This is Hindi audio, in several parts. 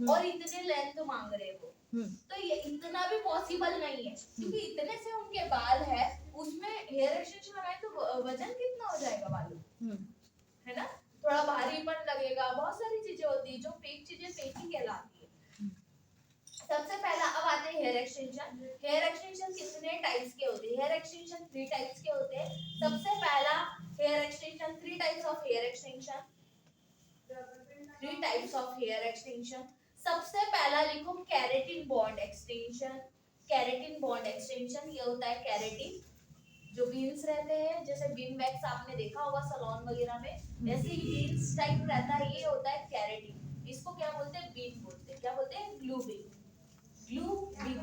और इतने लेंथ मांग रहे हैं वो। तो ये इतना भी पॉसिबल नहीं है, क्योंकि इतने से उनके बाल है, उसमें हेयर एक्सटेंशन लगाए तो वजन कितना हो जाएगा बालों, है ना? थोड़ा भारीपन लगेगा, बहुत सारी चीजें होती है जो फेक चीजें फेक ही कहलाती है। सबसे पहला अब आते हैं हेयर एक्सटेंशन। हेयर एक्सटेंशन कितने टाइप्स के होते हैं? हेयर एक्सटेंशन 3 टाइप्स के होते हैं। सबसे पहला hair extension, 3 types of hair extension, 3 types of hair extension. सबसे पहला लिखो keratin bond extension. Keratin bond extension ये होता है केराटिन, जो बीन्स रहते हैं, जैसे बीन वैक्स आपने देखा होगा सैलून वगैरह में, ऐसे ही बीन्स टाइप रहता है, ये होता है केराटिन। इसको क्या बोलते हैं? बीन बोलते हैं। क्या बोलते हैं? Glue bean. ग्लू बीन,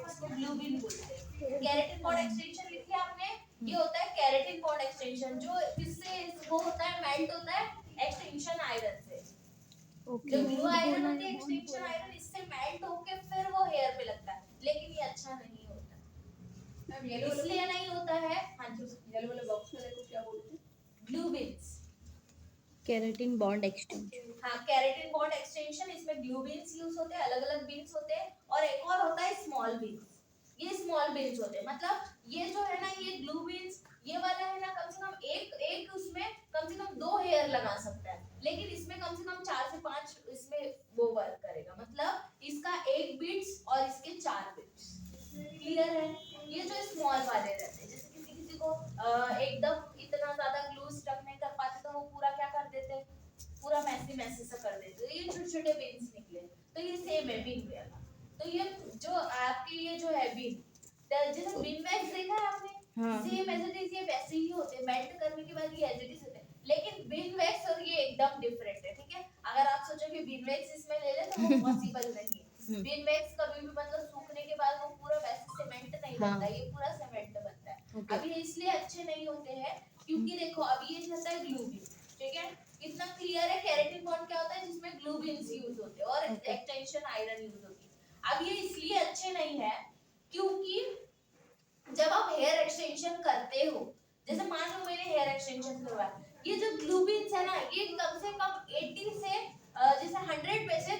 इसको ग्लू बीन बोलते हैं। केराटिन बॉन्ड एक्सटेंशन लिखी आपने, ये होता है केराटिन बॉन्ड एक्सटेंशन, जो किससे वो होता है? मेल्ट होता है एक्सटेंशन आयरन से। जो ग्लू आयरन होती है, एक्सटेंशन आयरन, इससे मेल्ट होके फिर वो हेयर पे लगता है, लेकिन ये अच्छा नहीं होता। इसलिए नहीं होता है। हाँ जी, येलो वाले बॉक्स में देखो क्या बोलते हैं, glue beans. Keratin bond extension. हाँ, केराटिन बॉन्ड एक्सटेंशन, इसमें ग्लू बीन्स यूज होते हैं, अलग अलग बीन्स होते हैं, और एक और होता है स्मॉल बीन्स। ये स्मॉल बीन्स होते हैं, मतलब ये जो है ना, ये ग्लू बीन्स, ये वाला है ना, कम से कम एक एक उसमें कम से कम 2 हेयर लगा सकता है, लेकिन इसमें कम से कम 4 से 5 इसमें वो वर्क करेगा, मतलब इसका एक बीट्स और इसके 4 बीट्स। क्लियर है? ये जो स्मॉल वाले रहते हैं, जैसे किसी किसी को एकदम इतना ज्यादा ग्लू स्टक नहीं कर पाते, तो वो पूरा क्या कर देते हैं, पूरा मैसी मैसी सा कर देते हैं, ये छोटे छोटे बीन्स निकले, तो ये सेम है बीन वाला। तो ये जो आपके ये जो है बीन, जैसे बीन वैक्स देखा है आपने, सेम एज इट इज ये वैसे ही होते हैं, मेल्ट करने के बाद ये एज इट इज होते हैं, लेकिन बीन वैक्स और ये एकदम डिफरेंट है। ठीक है, अगर आप सोचो कि बीन वैक्स इसमें ले ले, तो वो पॉसिबल नहीं है। बीन वैक्स कभी भी मतलब सूखने के बाद वो पूरा वैसे सीमेंट नहीं बनता, ये पूरा सीमेंट बनता है। अब ये इसलिए अच्छे नहीं होते हैं, क्योंकि देखो अब ये रहता है ग्लू बीन, ठीक है, इतना क्लियर है। केराटिन बॉन्ड क्या होता है? जिसमें ग्लू बीन्स यूज होते हैं और एक्सटेंशन आयरन यूज होती है। अब ये इसलिए अच्छे नहीं है, क्योंकि जब आप हेयर एक्सटेंशन करते हो, जैसे मान लो मैंने हेयर एक्सटेंशन करवाया, ये जो ग्लू बीन्स है ना, ये कम से कम 80 से जैसे 100 में से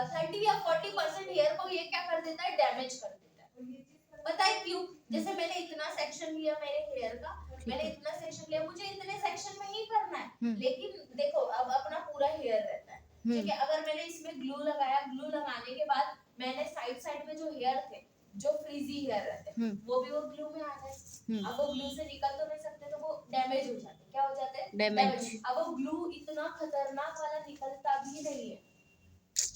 30 या 40% हेयर को ये क्या कर देता है? डैमेज कर देता है। पता है क्यों? जैसे मैंने इतना सेक्शन लिया मेरे हेयर का, मैंने इतना सेक्शन लिया, मुझे इतने सेक्शन में ही करना है, लेकिन देखो अब अपना पूरा हेयर रहता है, ठीक है, अगर मैंने इसमें ग्लू लगाया, ग्लू लगाने के बाद मैंने साइड साइड में जो हेयर थे, जो फ्रीजी हेयर रहते हैं, वो भी वो ग्लू में आ गए। अब वो ग्लू से निकल तो नहीं सकते, तो वो डैमेज हो जाते हैं। क्या हो जाते हैं? डैमेज। अब वो ग्लू इतना खतरनाक वाला निकलता भी नहीं है,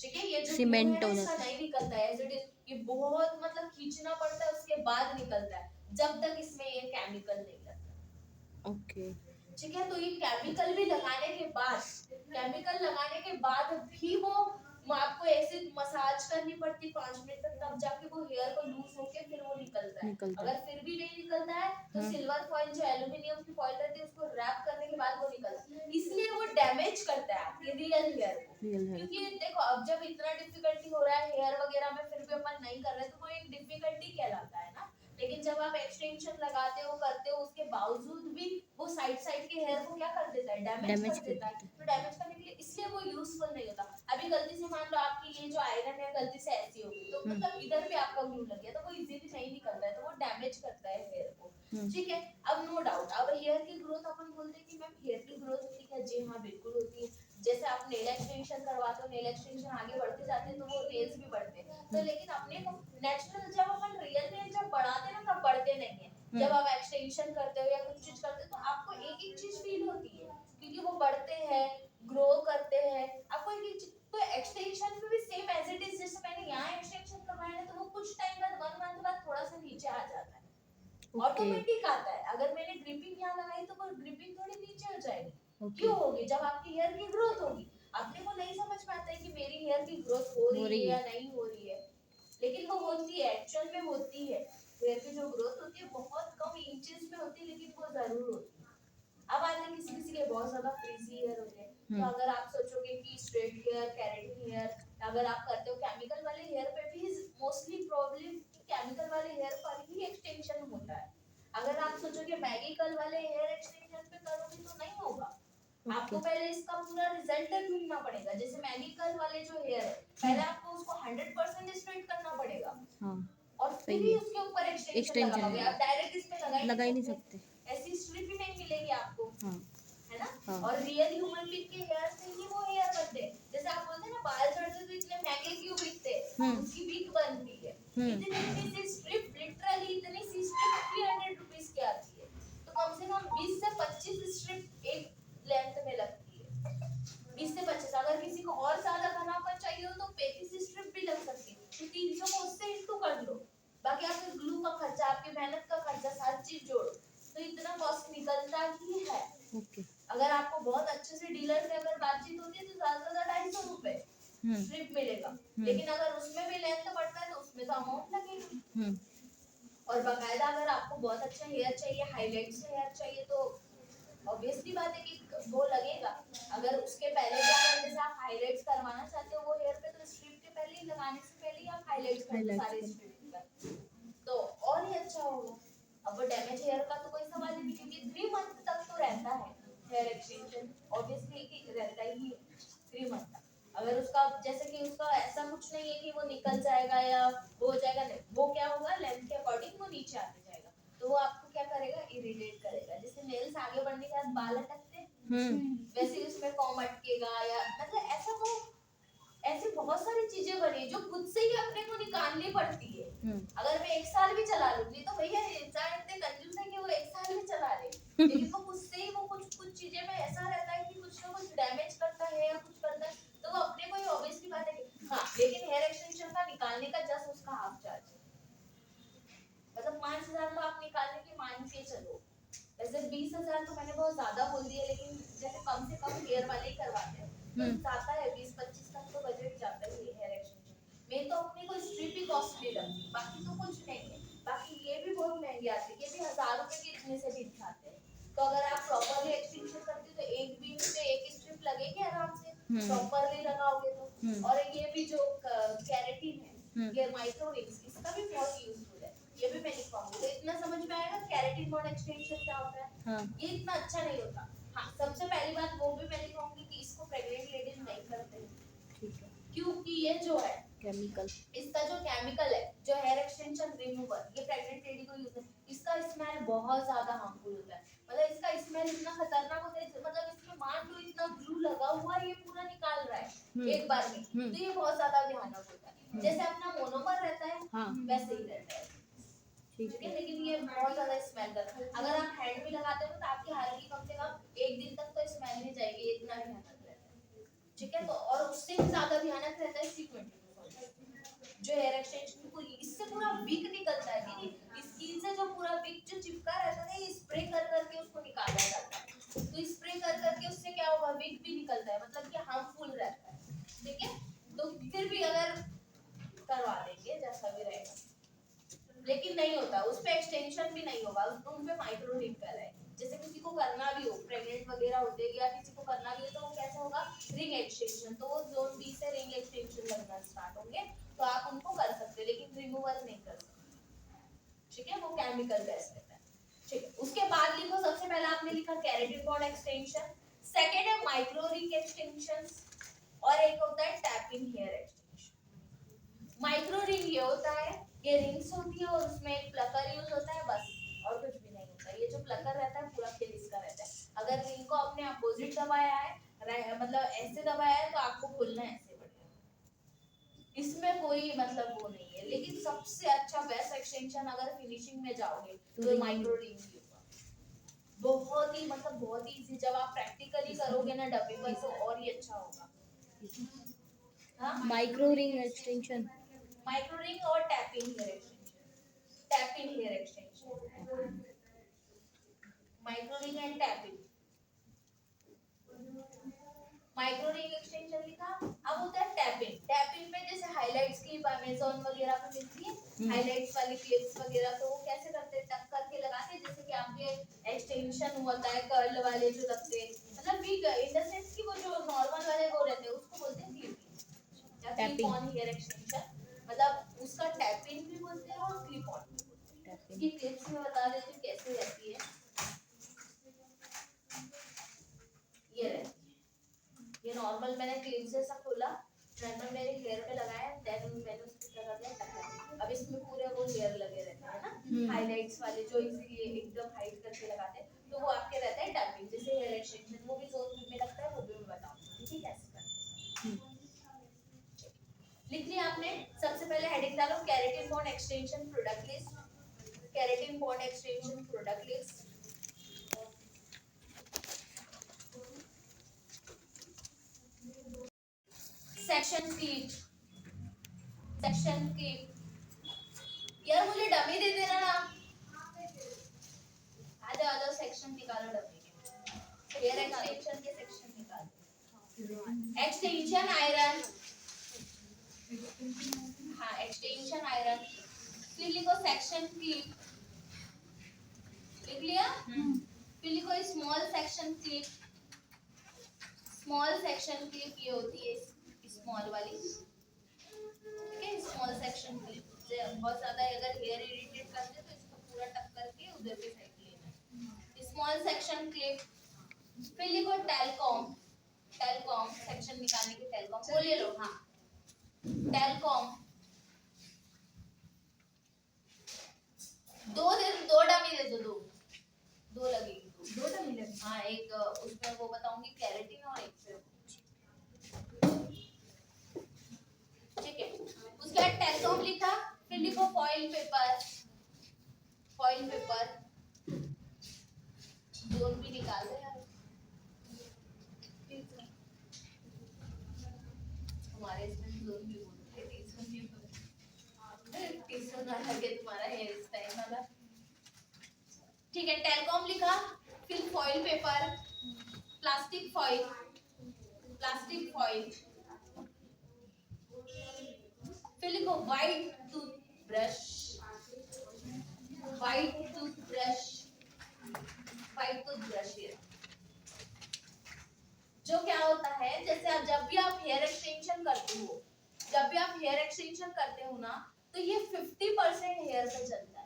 ठीक है, ये जो सीमेंट ग्लू हो है इसका जाता है। नहीं निकलता है एज इट इज, ये बहुत मतलब खींचना पड़ता है, उसके बाद निकलता है, जब तक इसमें ये केमिकल नहीं लगता। ओके। ठीक है, तो ये केमिकल भी लगाने के बाद, केमिकल लगाने के बाद भी वो आपको ऐसे मसाज करनी पड़ती 5 मिनट तक, तब जाके वो हेयर को लूज होके फिर वो निकलता है। अगर फिर भी नहीं निकलता है, तो सिल्वर फॉइल, जो एल्युमिनियम की फॉइल रहती है, उसको रैप करने के बाद वो निकलता है। इसलिए वो डैमेज करता है आपके रियल हेयर को, क्योंकि देखो अब जब इतना डिफिकल्टी हो रहा है हेयर वगैरह में, फिर भी अपन नहीं कर रहे, तो वो एक डिफिकल्टी कहलाता है ना। लेकिन जब आप एक्सटेंशन लगाते हो, करते हो, उसके बावजूद भी वो साइड साइड के हेयर को क्या कर देता है? डैमेज कर देता है। तो डैमेज करने के लिए इसलिए वो यूजफुल नहीं होता। अभी गलती से मान लो आपकी ये जो आयरन है गलती से ऐसी हो गई, तो मतलब इधर भी आपका ग्लू लग गया, तो वो इजीली नहीं निकलता है, तो वो डैमेज करता है हेयर को। ठीक है, अब नो डाउट, अब हेयर की ग्रोथ अपन बोलते हैं कि मैम हेयर की ग्रोथ होती है, जी हाँ बिल्कुल होती है। जैसे आप नेल एक्सटेंशन करवाते हो, नेल एक्सटेंशन आगे बढ़ते जाते हैं, तो वो नेल्स भी बढ़ते हैं, तो लेकिन अपने को नेचुरल, जब अपन रियल नेल जब बढ़ाते हैं ना, तब बढ़ते नहीं है। जब आप एक्सटेंशन करते हो या कुछ चीज करते हो, तो आपको एक एक चीज फील होती है, क्योंकि वो बढ़ते हैं, ग्रो करते हैं, आपको एक एक चीज। तो एक्सटेंशन में भी सेम एज इट इज, जैसे मैंने यहाँ एक्सटेंशन करवाया है, तो वो कुछ टाइम बाद 1 मंथ बाद थोड़ा सा नीचे आ जाता है, ऑटोमेटिक आता है। अगर मैंने ग्रिपिंग यहाँ लगाई, तो वो ग्रिपिंग थोड़ी नीचे हो जाएगी। क्यों होगी? जब आपकी हेयर की ग्रोथ होगी। अपने को नहीं समझ में आता है कि मेरी हेयर की ग्रोथ हो रही है या नहीं हो रही है, लेकिन वो होती है, एक्चुअल में होती है। हेयर की जो ग्रोथ होती है बहुत कम इंचेस में होती है, लेकिन वो जरूर होती है। अब आते हैं किसी किसी के बहुत ज्यादा फ्रीजी हेयर होते हैं, तो अगर आप सोचोगे कि स्ट्रेट हेयर, केराटिन हेयर, अगर आप करते हो केमिकल वाले हेयर पे भी मोस्टली प्रॉब्लम केमिकल वाले हेयर पर ही एक्सटेंशन होता है। अगर आप सोचोगे मेडिकल वाले हेयर एक्सटेंशन पे करोगे, तो नहीं होगा, आपको पहले इसका पूरा रिजल्ट ढूंढना पड़ेगा। जैसे मेडिकल वाले जो हेयर है, पहले आपको उसको 100% स्ट्रेट करना पड़ेगा हाँ और फिर सही ही है। उसके ऊपर एक्सटेंशन एक्सटेंशन लगा पाओगे। आप डायरेक्ट इस पे लगा ही नहीं सकते। ऐसी स्ट्रिप ही नहीं मिलेगी आपको, हाँ है ना। हाँ। और रियल ह्यूमन बीइंग के हेयर से ही वो हेयर बनते हैं। जैसे आप बोलते हैं ना बाल झड़ते तो इतने महंगे क्यों बिकते हैं, उसकी विग बनती है। इतनी सी स्ट्रिप, लिटरली इतनी सी स्ट्रिप 300 रुपीस की आती है। तो कम से कम 20 से 25 स्ट्रिप एक लेंथ में लगती है। 20 से 25। अगर किसी को और ज्यादा घनापन चाहिए हो तो 35 स्ट्रिप भी लग सकती है। तो 300 को उससे इंटू कर लो। बाकी आपके ग्लू का खर्चा, आपकी मेहनत का खर्चा, सारी चीज जोड़ो तो इतना कॉस्ट निकलता ही है। ओके। अगर आपको बहुत अच्छे से डीलर से अगर बातचीत होती है तो ज्यादा 250 रुपए स्ट्रिप मिलेगा। लेकिन अगर उसमें भी लेंथ बढ़ता है तो उसमें तो अमाउंट लगेगी। और बाकायदा अगर आपको बहुत अच्छा हेयर चाहिए, हाईलाइट्स हेयर चाहिए तो ऑब्वियसली बात है कि वो लगेगा। अगर उसके पहले भी अगर जैसे आप हाईलाइट्स करवाना चाहते हो वो हेयर पे, तो स्ट्रिप के पहले ही लगाने से पहले ही आप हाईलाइट्स कर दो सारे स्ट्रिप पर, तो और ही अच्छा होगा। अब वो डैमेज हेयर का तो कोई सवाल ही नहीं, क्योंकि 3 मंथ तक तो रहता है हेयर एक्सटेंशन, ऑब्वियसली कि रहता ही है 3 मंथ तक। अगर उसका जैसे कि उसका ऐसा कुछ नहीं है कि वो निकल जाएगा या वो हो जाएगा, नहीं, वो क्या होगा लेंथ के अकॉर्डिंग वो नीचे आते जाएगा। तो वो आपको क्या करेगा, इरिटेट करेगा। जैसे नेल्स आगे बढ़ने के बाद बाल अटकते हैं, वैसे ही उसमें कॉम अटकेगा, या मतलब ऐसा वो ऐसी बहुत सारी चीजें बनी जो खुद से ही अपने को निकालनी पड़ती है। अगर मैं 1 साल भी चला लूंगी तो भैया इंसान इतने कंजूस है कि वो 1 साल भी चला ले, लेकिन वो खुद से ही वो कुछ चीजें में ऐसा रहता है कि कुछ ना कुछ डैमेज करता है या कुछ करता है, तो वो अपने को ही ऑब्वियसली बात है कि हाँ। लेकिन हेयर एक्सटेंशन का निकालने का जस्ट उसका हाफ चार्ज है, मतलब 5,000 तो आप निकालने की मान के चलो। वैसे 20,000 तो मैंने बहुत ज्यादा बोल दिया, लेकिन जैसे कम से कम हेयर वाले ही करवाते हैं तो जाता है 20-25 तक तो बजट जाता ही है हेयर एक्सटेंशन में। तो अपने को स्ट्रिप ही कॉस्टली लगती, बाकी तो कुछ नहीं है। बाकी ये भी बहुत महंगे आते हैं, ये भी 1000 रुपए के इतने से भी दिखाते हैं। तो अगर आप प्रॉपर्ली एक्सटेंशन करते हो तो एक बीन पे एक स्ट्रिप लगेगी आराम से, प्रॉपर्ली लगाओगे तो। और ये भी जो केराटिन है, ये माइक्रो रिंग्स, इसका भी बहुत यूजफुल है, ये भी मैं लिखवाऊंगी। तो इतना समझ में आएगा केराटिन बॉन्ड एक्सटेंशन क्या होता है। ये इतना अच्छा नहीं होता। हाँ, सबसे पहली बात वो भी मैं लिखवाऊंगी कि इसको प्रेग्नेंट लेडीज नहीं करते हैं, ठीक है, क्योंकि ये जो है केमिकल, इसका जो केमिकल है जो हेयर एक्सटेंशन रिमूवर, ये प्रेग्नेंट लेडी को यूज है। इसका स्मेल बहुत ज्यादा हार्मफुल होता है, मतलब इसका स्मेल इतना खतरनाक होता है, मतलब इसमें मान लो इतना ग्लू लगा हुआ है, ये पूरा निकाल रहा है एक बार में, तो ये बहुत ज्यादा भयानक होता है। जैसे अपना मोनोमर रहता है वैसे ही रहता है, ठीक है। लेकिन ये बहुत ज्यादा स्मेल करता है। अगर आप हैंड में लगाते हो तो आपकी हालगी कम से कम 1 दिन तक तो स्मेल नहीं जाएगी, इतना भयानक रहता है, ठीक है। तो और उससे भी ज्यादा भयानक रहता है C20 जो हेयर एक्सटेंशन को, इससे पूरा विक निकलता है, नहीं स्किन से जो पूरा विक जो चिपका रहता है, ये स्प्रे कर करके उसको निकाला जाता है। तो स्प्रे कर करके उससे क्या होगा, विक भी निकलता है, मतलब कि हार्मफुल रहता है, ठीक है। तो फिर भी अगर करवा देंगे जैसा भी रहेगा, लेकिन नहीं होता उस पे एक्सटेंशन भी नहीं होगा, उन पे माइक्रो रिंकल है। जैसे किसी को करना भी हो, प्रेग्नेंट वगैरह होते या किसी को करना भी हो, तो वो कैसे होगा, रिंग एक्सटेंशन, तो वो जोन बी से रिंग एक्सटेंशन लगना स्टार्ट होंगे, तो आप उनको कर सकते हो, लेकिन रिमूवल नहीं कर सकते, ठीक है। वो केमिकल बेस्ड रहता है, ठीक है। उसके बाद लिखो, सबसे पहले आपने लिखा केराटिन बॉन्ड एक्सटेंशन, सेकंड है माइक्रो रिंग एक्सटेंशन, और एक होता है tapping hair extension. Micro ring ये होता है, ये रिंग्स होती है और उसमें एक प्लकर यूज होता है, बस और कुछ भी नहीं होता। ये जो प्लकर रहता है पूरा खेल इसका रहता है। अगर रिंग को अपने अपोजिट दबाया है, मतलब ऐसे दबाया है, तो आपको खोलना ऐसे पड़ेगा, इसमें कोई मतलब वो नहीं है। लेकिन सबसे अच्छा बेस्ट एक्सटेंशन अगर फिनिशिंग में जाओगे तो माइक्रो रिंग ही होगा, बहुत ही मतलब बहुत ही इजी। जब आप प्रैक्टिकली करोगे ना डब्बे पर तो और ही अच्छा होगा। Micro ring extension, micro ring और tapping hair extension, tapping hair extension, micro ring and tapping. Micro ring extension लिखा। अब होता है टैपिंग। टैपिंग पे जैसे हाइलाइट्स की अमेज़न वगैरह पे मिलती है हाइलाइट्स वाली क्लिप्स वगैरह, तो वो कैसे करते हैं, टक करके लगाते हैं, जैसे कि आपके एक्सटेंशन होता है कर्ल वाले जो लगते हैं, मतलब बिग इन द सेंस कि वो जो नॉर्मल वाले वो रहते हैं उसको बोलते हैं क्लिपिंग या क्लिप ऑन हेयर एक्सटेंशन, मतलब उसका टैपिंग भी बोलते हैं और क्लिप ऑन भी बोलते हैं। इसकी क्लिप्स में बता देती हूँ कैसे रहती है। ये नॉर्मल मैंने क्लिप से ऐसा खोला, नॉर्मल मेरे हेयर पे लगाया, देन मैंने उसको क्या कर दिया, टक। अब इसमें पूरे वो हेयर लगे रहते हैं ना, हाइलाइट्स वाले जो इसीलिए एकदम हाइड करके लगाते हैं, तो वो आपके रहते हैं डैम्पिंग, जैसे हेयर एक्सटेंशन, वो भी जोन में लगता है, वो भी मैं बताऊंगी, ठीक है कैसे करते हैं। लिख लिया आपने? सबसे पहले हेडिंग डालो keratin bond extension product list, keratin bond extension product list. Section clip, section clip, यार मुझे डमी दे देना ना, आ जाओ सेक्शन निकालो डमी के, हेयर एक्सटेंशन के सेक्शन निकालो। एक्सटेंशन आयरन, हाँ एक्सटेंशन आयरन, फिर लिखो सेक्शन क्लिप, लिख लिया? फिर लिखो small section clip, small section clip ये होती है स्मॉल वाली, ठीक है, स्मॉल सेक्शन क्लिप। बहुत ज्यादा अगर हेयर इरिटेट करते तो इसको पूरा टक करके उधर के साइड लेना, स्मॉल सेक्शन क्लिप। फिर लिखो टेलकॉम, टेलकॉम सेक्शन निकालने के, टेलकॉम बोलिए लो, हाँ टेलकॉम, दो डमी दे दो, दो लगेगी, दो डमी लगेगी, हाँ एक उसमें वो बताऊंगी केराटिन और एक फिर, ठीक है। उसके बाद टेलकॉम लिखा, फिर लिखो foil paper, foil paper, zone भी निकाल दो यार, हमारे इसमें जोन भी बोलते हैं, टीसर ना लगे तुम्हारा हेयर स्टाइल वाला, ठीक है। टेलकॉम लिखा, फिर foil paper, plastic foil, plastic foil, फिर लिखो white toothbrush, white toothbrush, white toothbrush. ये जो क्या होता है, जैसे आप जब भी आप हेयर एक्सटेंशन करते हो, जब भी आप हेयर एक्सटेंशन करते हो ना, तो ये 50% हेयर पे चलता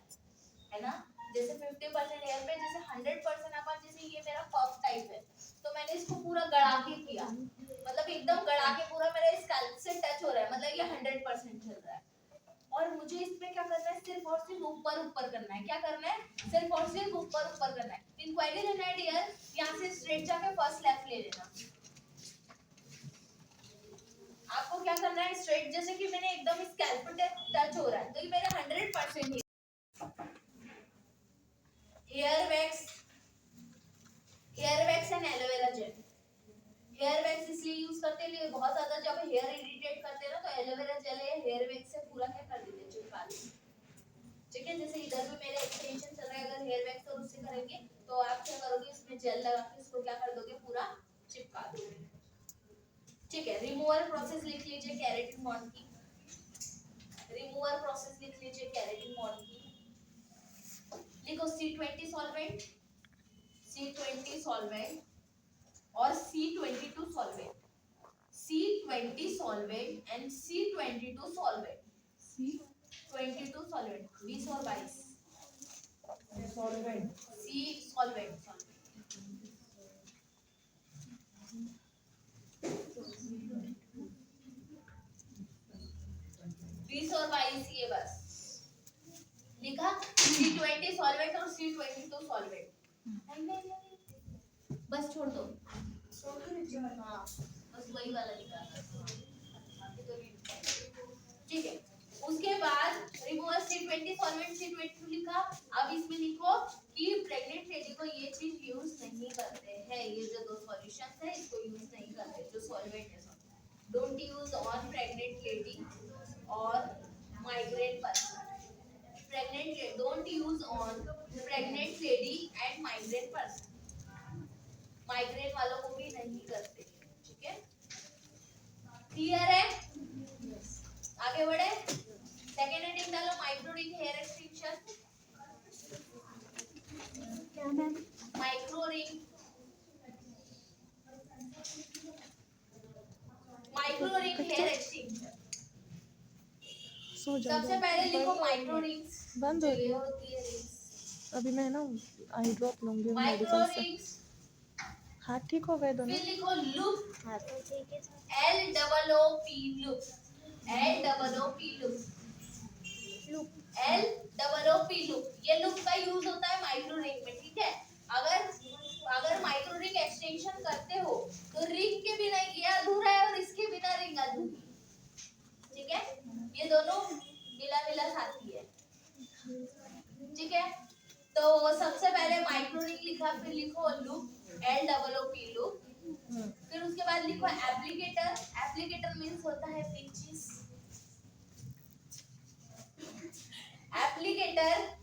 है ना, जैसे 50% हेयर पे, जैसे 100% अपन, जैसे ये मेरा पफ टाइप है, तो मैंने इसको पूरा गड़ा के किया, मतलब एकदम गड़ा के पूरा मेरे स्कैल्प से टच हो रहा है, मतलब ये 100% चल रहा है, और मुझे इसमें क्या करना है, सिर्फ और सिर्फ ऊपर ऊपर करना है, क्या करना है, सिर्फ और सिर्फ ऊपर ऊपर करना है। इंक्वायरी लेना है डियर, यहाँ से स्ट्रेट जाके फर्स्ट लेफ्ट ले लेना, आपको क्या करना है, स्ट्रेट, जैसे कि मैंने एकदम स्कैल्प पे टच हो रहा है, तो ये मेरा 100% hair wax, hair wax and aloe vera gel. Hair wax इसलिए यूज करते हैं, बहुत ज्यादा जब हेयर इरिटेट करते हैं ना, तो एलोवेरा जेल या हेयर वैक्स से पूरा क्या कर देते हैं, चिपका देते हैं, ठीक है। जैसे इधर भी मेरे एक्सटेंशन चल रहा है, अगर हेयर वैक्स और उससे करेंगे, तो आप क्या करोगे, इसमें जेल लगा के इसको क्या कर दोगे, पूरा चिपका दोगे, ठीक है। रिमूवल प्रोसेस लिख लीजिए केराटिन बॉन्ड की, रिमूवल प्रोसेस लिख लीजिए केराटिन बॉन्ड की, लिखो C20 सॉल्वेंट, C20 सॉल्वेंट और C22 solvent, C20 solvent and C22 solvent, C22 solvent, 20 और 22 सॉल्वेंट, C सॉल्वेंट, 20 और 22 ये बस लिखा, C20 सॉल्वेंट और C22 सॉल्वेंट, बस छोड़ दो, हाँ बस वही वाला निकालना, ठीक है। उसके बाद रिमूवल C20 सॉल्वेंट, C22 लिखा, अब इसमें लिखो कि प्रेग्नेंट लेडी को ये चीज यूज नहीं करते हैं, ये जो दो सॉल्यूशंस है इसको यूज नहीं करते, जो सॉल्वेंट है, don't use on pregnant lady और migraine person, pregnant, don't use on pregnant lady and migraine person, migraine वालों को भी नहीं करते, ठीक है, क्लियर है? आगे बढ़े, सेकेंड हेडिंग डालो माइक्रो रिंग हेयर एक्सटेंशन, क्या ma'am? Micro ring, micro ring hair extension, सबसे पहले लिखो माइक्रो रिंग्स, बंद हो रही है, होती है रिंग्स, अभी मैं ना आई ड्रॉप लूंगी माइक्रो मेडिकल से, रिंग्स, हाथ ठीक हो गए दोनों? फिर लिखो लूप, हाँ तो ठीक है LOOP loop, LOOP loop, loop LOOP loop. ये लूप का यूज होता है माइक्रो रिंग में, ठीक है। अगर माइक्रो रिंग एक्सटेंशन करते हो तो रिंग के बिना ये अधूरा है और इसके बिना रिंग अधूरी, ठीक है। ये दोनों मिला मिला साथी है, ठीक है। तो सबसे पहले माइक्रो रिंग लिखा, फिर लिखो लूप, LOOP लूप। फिर उसके बाद लिखो एप्लीकेटर, एप्लीकेटर मींस होता है पिंचेस, एप्लीकेटर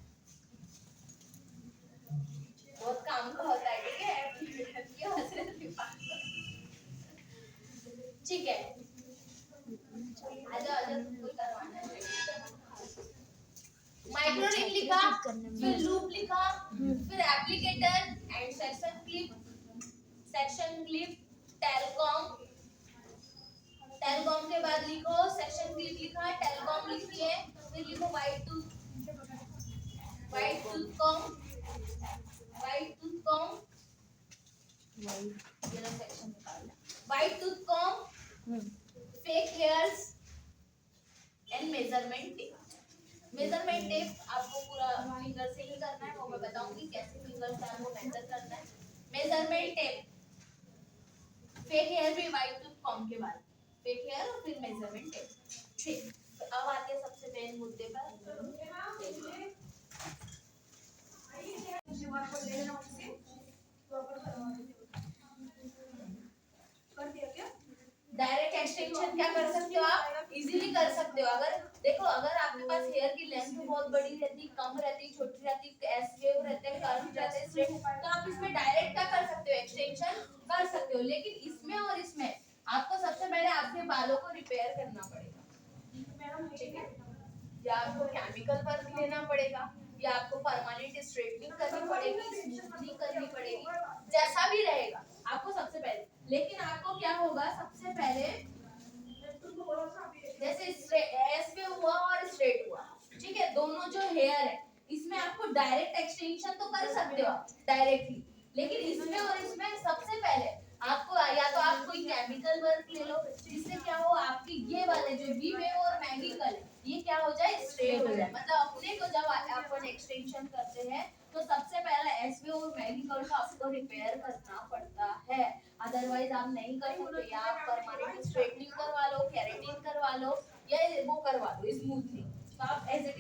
बहुत काम का होता है, ठीक है। एप्लीकेटर क्यों हंस रहे थे? ठीक है, आजा आजा, कोई करवाना है। माइक्रो रिंग लिखा, फिर लूप लिखा, फिर applicator and section clip, section clip telecom, telecom के बाद लिखो सेक्शन क्लिप लिखा, टेलकॉम लिखिए, फिर लिखो white tooth, white tooth com, white tooth com, ये लो सेक्शन निकालना, white tooth com, fake hairs and measurement tape. Measurement tape आपको पूरा फिंगर से ही करना है, वो मैं बताऊंगी कैसे फिंगर से आपको मेजर करना है। मेजरमेंट टेप, फेक हेयर भी वाइट टूथ कॉम के बाद, फेक हेयर और फिर मेजरमेंट टेप, ठीक। तो अब आते हैं सबसे मेन मुद्दे पर। डायरेक्ट एक्सटेंशन क्या कर सकते हो आप, इजीली कर सकते हो। अगर देखो, अगर आपके पास हेयर की लेंथ बहुत बड़ी रहती, कम रहती, छोटी रहती, एस वेव रहते हैं, कर्व रहते हैं, स्ट्रेट, तो आप इसमें डायरेक्ट क्या कर सकते हो, एक्सटेंशन कर सकते हो। लेकिन इसमें और इसमें आपको सबसे पहले आपके बालों को रिपेयर करना पड़ेगा, ठीक है। या आपको केमिकल वर्क लेना पड़ेगा, या आपको परमानेंट स्ट्रेटनिंग करनी पड़ेगी, स्मूथनिंग करनी पड़ेगी, जैसा भी रहेगा आपको सबसे पहले। लेकिन आपको क्या होगा, सबसे पहले जैसे एस पे हुआ और स्ट्रेट हुआ, ठीक है, दोनों जो हेयर है इसमें आपको डायरेक्ट एक्सटेंशन तो कर सकते हो डायरेक्टली, लेकिन इसमें और इसमें सबसे पहले आपको या तो आप कोई केमिकल वर्क ले लो, जिससे क्या हो, आपकी ये वाले जो वी वेव और मैगिकल ये क्या हो जाए, स्ट्रेट हो जाए। मतलब अपने को जब अपन एक्सटेंशन करते हैं तो सबसे पहले एस वेव और मैगिकल को आपको रिपेयर करना पड़ता है, अदरवाइज आप नहीं कर सकते। या आप परमानेंट स्ट्रेटनिंग करवा लो, केराटिन करवा लो, या वो करवा लो स्मूथनिंग, तो आप एज इट